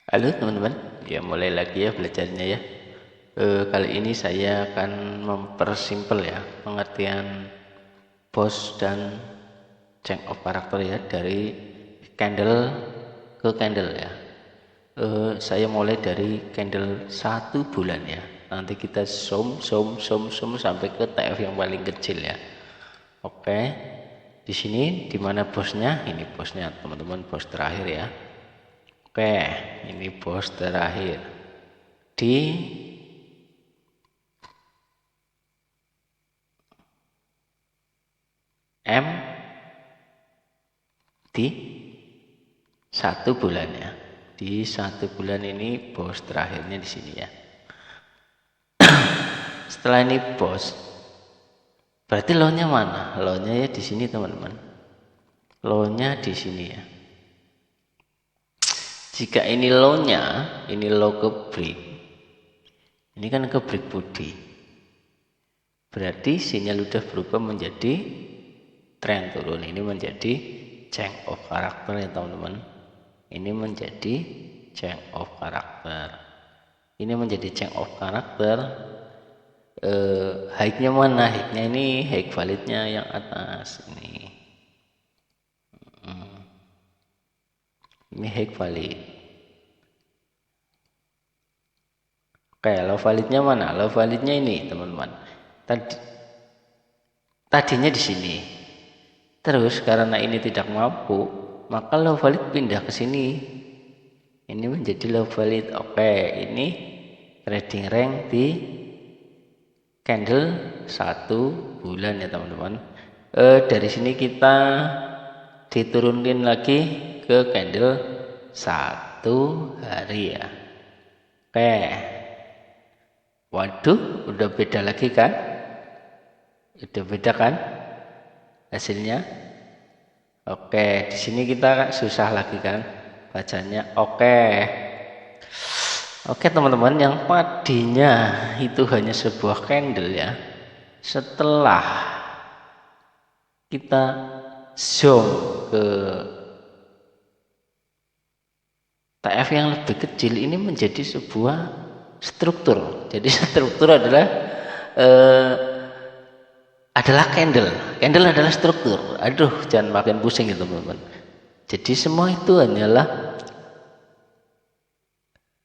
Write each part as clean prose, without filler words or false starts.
Halo teman-teman, ya mulai lagi ya belajarnya ya. Kali ini saya akan mempersimpel ya pengertian boss dan change of character ya dari candle ke candle ya. Saya mulai dari candle 1 bulan ya. Nanti kita zoom sampai ke TF yang paling kecil ya. Oke, di sini dimana bosnya? Ini bosnya teman-teman, bos terakhir ya. Oke, ini bos terakhir di M di 1 bulan ya. Di 1 bulan ini bos terakhirnya di sini ya. Setelah ini bos, berarti low-nya mana? Low-nya ya di sini teman-teman. Low-nya di sini ya. Jika ini low-nya, ini low ke break. Ini kan ke break body. Berarti sinyal udah berubah menjadi tren turun. Ini menjadi change of character ya teman-teman. Ini menjadi change of character. Ini menjadi change of character. High-nya mana? High-nya ini high validnya yang atas ini. Ini high valid. Oke, low validnya mana? Low validnya ini teman-teman. Tadinya di sini. Terus karena ini tidak mampu, maka low valid pindah ke sini. Ini menjadi low valid. Oke, ini trading rank di candle 1 bulan ya teman-teman. Dari sini kita diturunin lagi ke candle 1 hari ya. Oke. Waduh, udah beda lagi kan? Udah beda kan hasilnya? Oke, di sini kita susah lagi kan bacanya. Oke teman-teman, yang tadinya itu hanya sebuah candle ya. Setelah kita zoom ke TF yang lebih kecil, ini menjadi sebuah struktur. Jadi struktur adalah candle. Candle adalah struktur. Aduh, jangan makin pusing ya teman-teman. Jadi semua itu hanyalah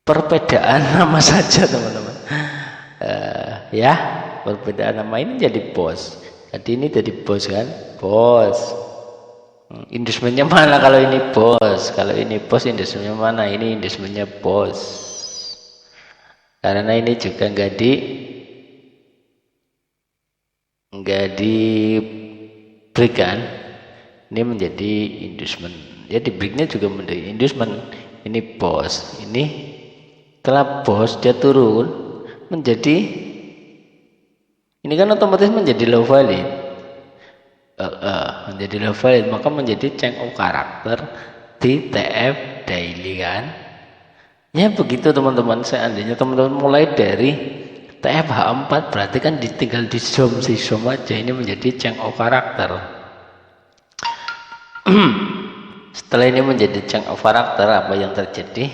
perbedaan nama saja teman-teman. Ya, perbedaan nama ini jadi bos. Jadi ini jadi bos kan, bos. Inducementnya mana kalau ini bos? Kalau ini bos, inducementnya mana? Ini inducementnya bos. Karena ini juga nggak di break kan, ini menjadi inducement ya. Di breaknya juga menjadi inducement. Ini bos, ini setelah bos dia turun menjadi, ini kan otomatis menjadi low valid, menjadi low valid, maka menjadi change of character di TF daily kan ya. Begitu teman-teman. Seandainya teman-teman mulai dari TFH4, berarti kan tinggal di zoom aja. Ini menjadi change of character. Setelah ini menjadi change of character, apa yang terjadi?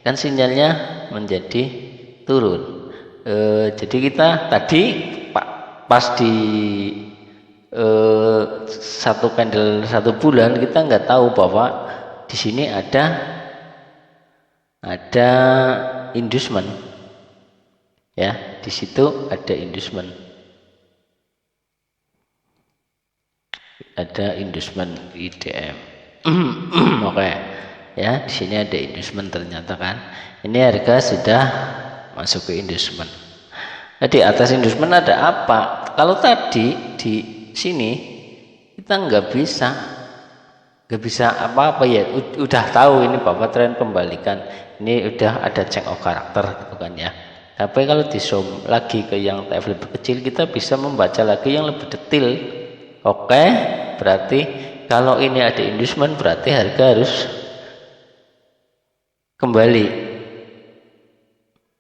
Kan sinyalnya menjadi turun. Jadi kita tadi pas di satu candle 1 bulan, kita nggak tahu bahwa di sini ada inducement ya. Di situ ada inducement, IDM. Oke ya, di sini ada inducement ternyata kan. Ini harga sudah masuk ke inducement. Nah, di atas inducement ada apa? Kalau tadi di sini kita nggak bisa apa-apa ya. Udah tahu ini bahwa tren kembalikan, ini udah ada change of character gitu kan ya. Tapi kalau di zoom lagi ke yang TF lebih kecil, kita bisa membaca lagi yang lebih detail. Oke, berarti kalau ini ada inducement, berarti harga harus kembali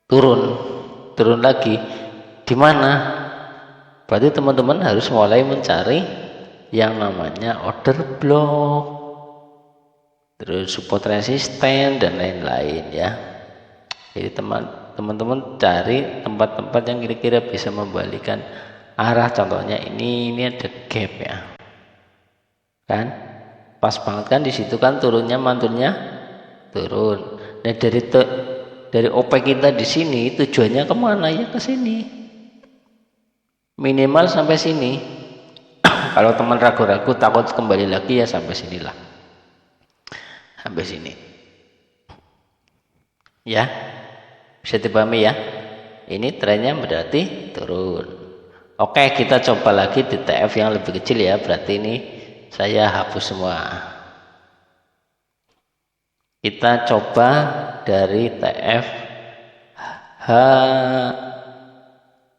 turun lagi. Di mana? Berarti teman-teman harus mulai mencari yang namanya order block. terus support resisten dan lain-lain ya. Jadi teman-teman cari tempat-tempat yang kira-kira bisa membalikan arah. Contohnya ini ada gap ya, kan pas banget kan, di situ kan turunnya mantulnya turun. Nah dari OP kita di sini tujuannya kemana ya, ke sini minimal sampai sini. Kalau teman ragu-ragu takut kembali lagi ya sampai sinilah, sampai sini ya, bisa dipahami ya. Ini trennya berarti turun. Oke, kita coba lagi di TF yang lebih kecil ya, berarti ini saya hapus semua. Kita coba dari TF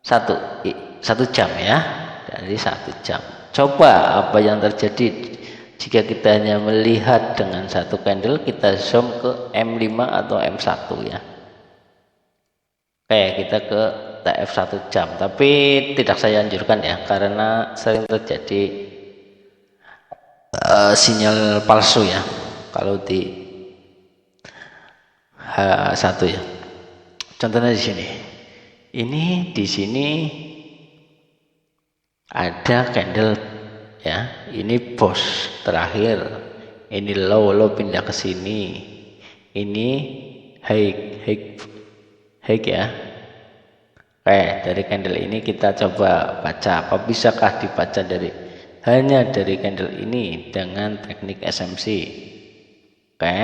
satu jam ya, dari 1 jam. Coba apa yang terjadi jika kita hanya melihat dengan satu candle, kita zoom ke M5 atau M1 ya. Oke, kita ke TF 1 jam, tapi tidak saya anjurkan ya, karena sering terjadi sinyal palsu ya kalau di H1 ya. Contohnya di sini. Ini di sini ada candle ya. Ini bos terakhir. Ini low pindah ke sini. Ini high ya. Oke, dari candle ini kita coba baca, apa bisakah dibaca hanya dari candle ini dengan teknik SMC. Oke,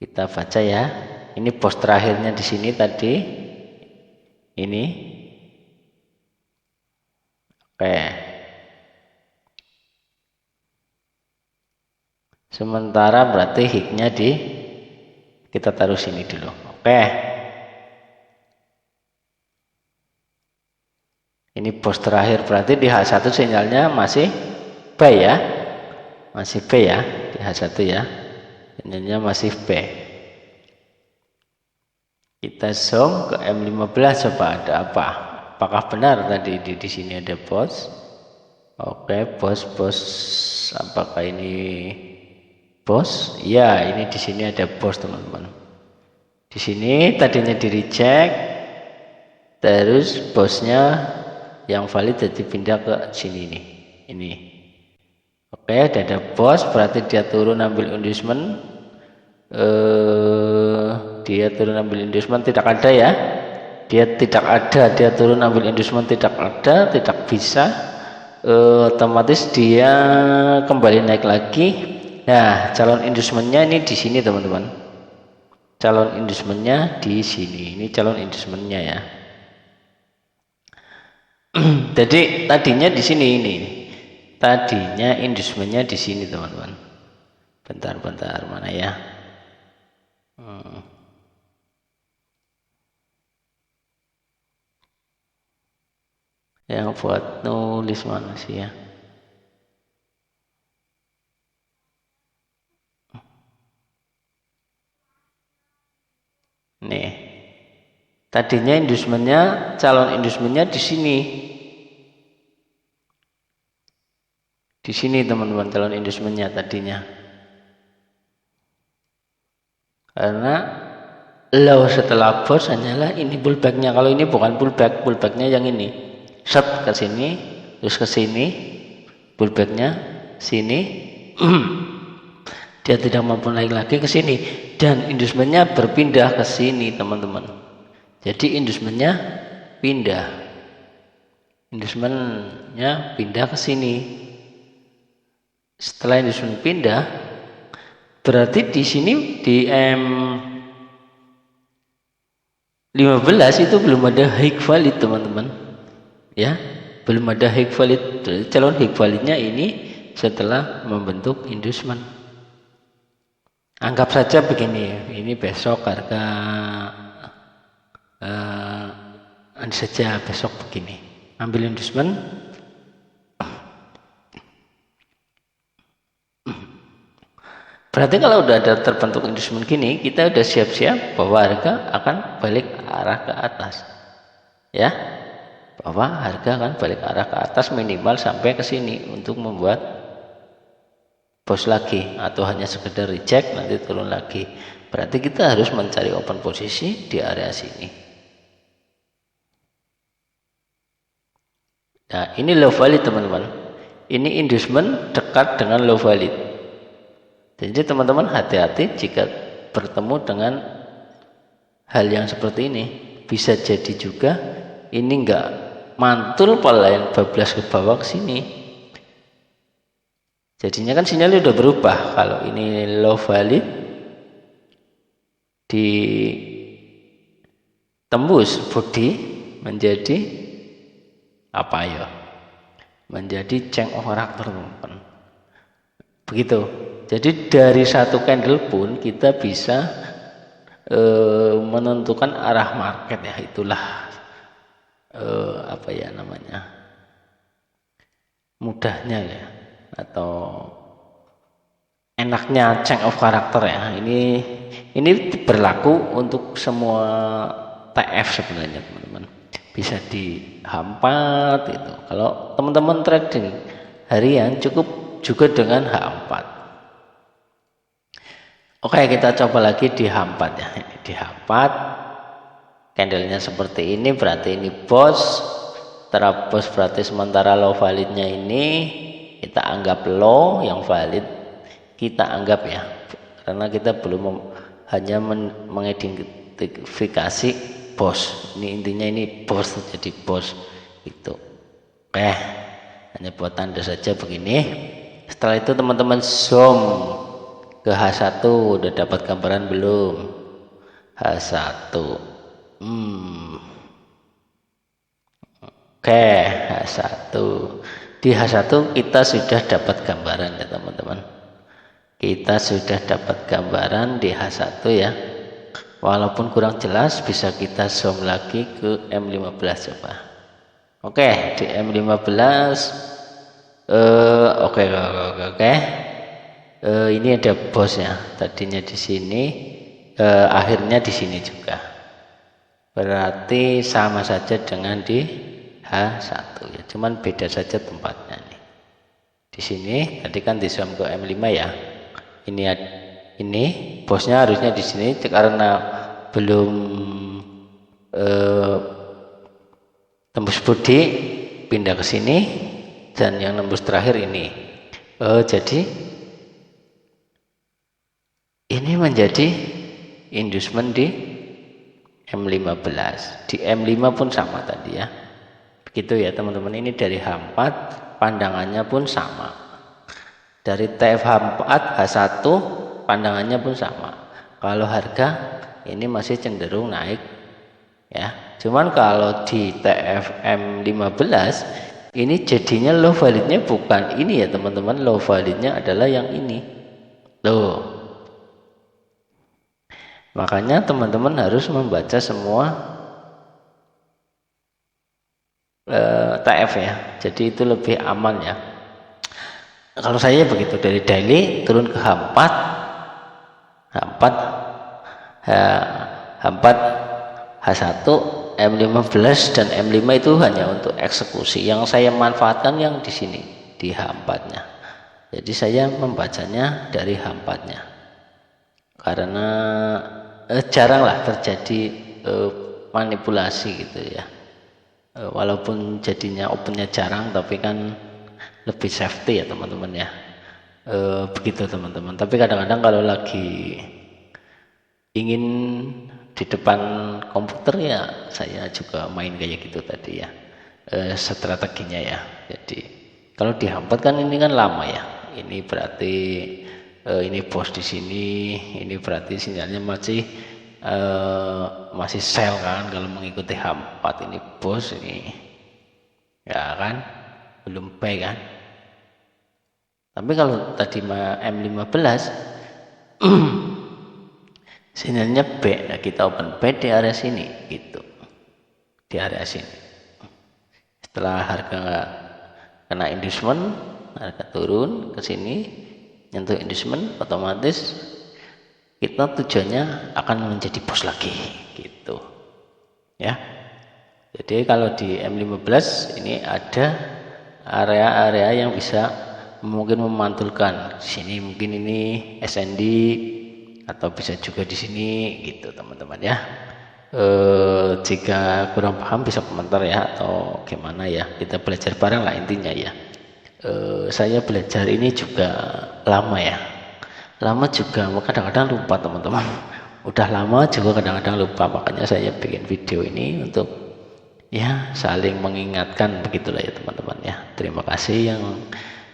kita baca ya. Ini bos terakhirnya di sini tadi. Ini. Oke. Sementara berarti hignya kita taruh sini dulu. Oke. Ini bos terakhir, berarti di H1 sinyalnya masih buy ya. Masih buy ya di H1 ya. Sinyalnya masih buy. Kita zoom ke M15, coba ada apa? Apakah benar tadi di sini ada bos? Oke, bos. Apakah ini bos? Ya, ini di sini ada bos, teman-teman. Di sini tadinya di reject, terus bosnya yang valid jadi pindah ke sini nih. Ini. Oke, ada bos, berarti dia turun ambil inducement. Dia turun ambil inducement tidak ada ya. Dia turun ambil inducement tidak ada, tidak bisa. Otomatis dia kembali naik lagi. Nah, calon inducementnya ini di sini, teman-teman. Calon inducementnya di sini. Ini calon inducementnya ya. Jadi tadinya di sini ini. Tadinya inducementnya di sini, teman-teman. Bentar, mana ya? Yang buat nulis mana sih ya? Nih, tadinya inducementnya, calon inducementnya di sini. Di sini, teman-teman, calon inducementnya tadinya. Karena low setelah bos hanyalah ini pullbacknya. Kalau ini bukan pullbacknya yang ini. Short ke sini, terus ke sini, pullbacknya sini. Dia tidak mampu naik lagi ke sini, dan inducementnya berpindah ke sini, teman-teman. Jadi inducementnya pindah ke sini. Setelah inducement pindah, berarti di sini di M15 itu belum ada high valid, teman-teman. Ya, belum ada high valid. Calon high validnya ini setelah membentuk inducement. Anggap saja begini, ini besok harga saja besok begini, ambil inducement. Berarti kalau udah ada terbentuk inducement gini, kita udah siap-siap bahwa harga akan balik arah ke atas. Ya, bahwa harga akan balik arah ke atas minimal sampai ke sini untuk membuat bos lagi, atau hanya sekedar reject nanti turun lagi. Berarti kita harus mencari open posisi di area sini. Nah, ini low valid teman-teman. Ini inducement dekat dengan low valid. Jadi teman-teman hati-hati jika bertemu dengan hal yang seperti ini. Bisa jadi juga ini enggak mantul pola yang bablas ke bawah ke sini. Jadinya kan sinyalnya udah berubah. Kalau ini low valid ditembus body menjadi apa ya? Menjadi change of character teman-teman. Begitu. Jadi dari satu candle pun kita bisa menentukan arah market ya. Itulah apa ya namanya, mudahnya ya, atau enaknya change of character ya. Ini berlaku untuk semua TF sebenarnya teman-teman. Bisa dihampat itu. Kalau teman-teman trading harian cukup juga dengan H4. Oke, kita coba lagi di H4 ya. Ini di H4. Candlenya seperti ini, berarti ini bos. Terabos berarti sementara low validnya ini kita anggap low, yang valid kita anggap ya. Karena kita belum hanya mengidentifikasi bos. Ini intinya ini bos, jadi bos itu. Oke, hanya buat tanda saja begini. Setelah itu teman-teman zoom ke H1, udah dapat gambaran belum? H1. Oke, H1. Di H1 kita sudah dapat gambaran ya teman-teman. Kita sudah dapat gambaran di H1 ya. Walaupun kurang jelas, bisa kita zoom lagi ke M15 coba. Oke, di M15 oke. Ini ada bosnya. Tadinya di sini, akhirnya di sini juga. Berarti sama saja dengan di H1 ya. Cuman beda saja tempatnya nih. Di sini tadi kan di zoom ke M5 ya. Ini bosnya harusnya di sini karena belum tembus body, pindah ke sini, dan yang nembus terakhir ini. Jadi ini menjadi inducement di M15. Di M5 pun sama tadi ya. Begitu ya teman-teman. Ini dari H4 pandangannya pun sama. Dari TF4 H1 pandangannya pun sama. Kalau harga ini masih cenderung naik ya. Cuman kalau di TFM 15 ini jadinya low validnya bukan ini ya teman-teman. Low validnya adalah yang ini. Loh. Makanya teman-teman harus membaca semua TF ya. Jadi itu lebih aman ya. Kalau saya begitu, dari daily turun ke H4 H1 M15 dan M5 itu hanya untuk eksekusi. Yang saya manfaatkan yang di sini di H4-nya. Jadi saya membacanya dari H4-nya. Karena jaranglah terjadi manipulasi gitu ya. Walaupun jadinya opennya jarang, tapi kan lebih safety ya teman-teman ya. Begitu teman-teman. Tapi kadang-kadang kalau lagi ingin di depan komputer ya saya juga main kayak gitu tadi ya, strateginya ya. Jadi kalau dihambat kan ini kan lama ya. Ini berarti ini bos di sini, ini berarti sinyalnya masih sell kan. Kalau mengikuti H4 ini bos ini ya kan, belum buy kan. Tapi kalau tadi M15 sinyalnya B, nah kita open B di area sini gitu, di area sini. Setelah harga kena inducement, harga turun ke sini nyentuh inducement, otomatis kita tujuannya akan menjadi bos lagi gitu ya. Jadi kalau di M15 ini ada area-area yang bisa mungkin memantulkan sini, mungkin ini SND atau bisa juga di sini gitu teman-teman ya. Jika kurang paham bisa komentar ya, atau gimana ya, kita belajar bareng lah intinya ya. Saya belajar ini juga lama ya, lama juga kadang-kadang lupa teman-teman. Udah lama juga kadang-kadang lupa, makanya saya bikin video ini untuk ya saling mengingatkan begitulah ya teman-teman ya. Terima kasih yang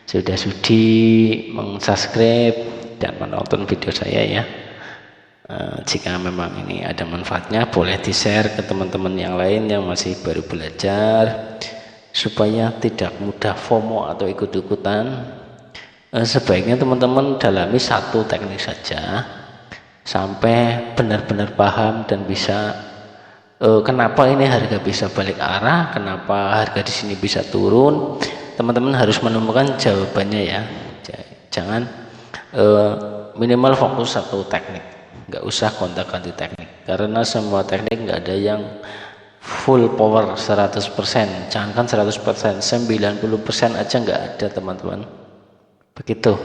sudah sudi subscribe dan menonton video saya ya. Jika memang ini ada manfaatnya, boleh di share ke teman-teman yang lain yang masih baru belajar, supaya tidak mudah FOMO atau ikut-ikutan. Sebaiknya teman-teman dalami satu teknik saja sampai benar-benar paham dan bisa kenapa ini harga bisa balik arah, kenapa harga di sini bisa turun. Teman-teman harus menemukan jawabannya ya. Jangan minimal fokus satu teknik, nggak usah gonta-ganti teknik, karena semua teknik nggak ada yang full power 100%. Jangankan 100%, 90% aja nggak ada teman-teman. Begitu.